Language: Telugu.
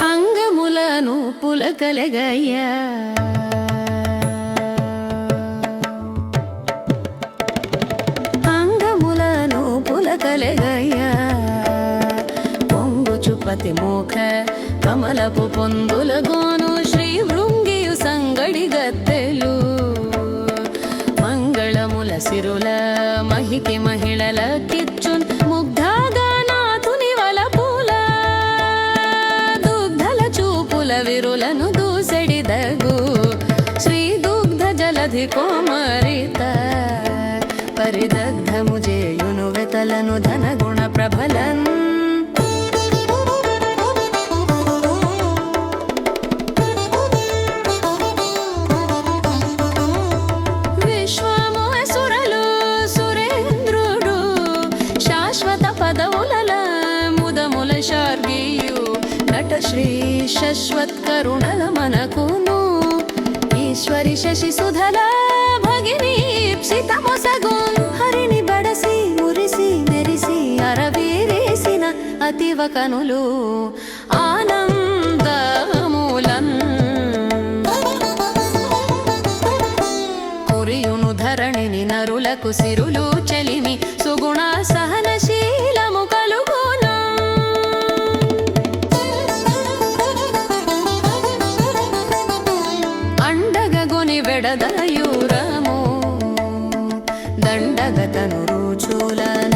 అంగములను పులకలెగయ్యా పులకలెగయ్యా పొంగు చుప్పతి మోఖ కమలపు పొందులగోను శ్రీ భృంగియు సంగడి గత్తెలు మంగళముల సిరుల మహికి మహిళల కిచ్చున్ ముగ్ధాగా నాథుని వలపుల దుగ్ధల చూపుల విరులను దూసెడిదగు శ్రీ దుగ్ధ జలధి కోమరిత పరిదగ్ధము జేయును వెతలను ధనగుణ ప్రభలన్ విశ్వముసురలు సురేంద్రుడు శాశ్వత పదవులల ముదముల శార్గీయు నట శ్రీ శశ్వత్కరుణల మనకును ఈశ్వరి శశి సుధల భగిని సితమొసగున్ హరిని బడసి మురిసి మెరిసి అరవీరేసిన అతివ కనులు ఆనందమూలన్ కురియును ధరణిని నరులకు సిరులు చెలిమి సుగుణ సహనశీలము కలుగును అండగగొని వెడదయూరము దండగతను రుచులన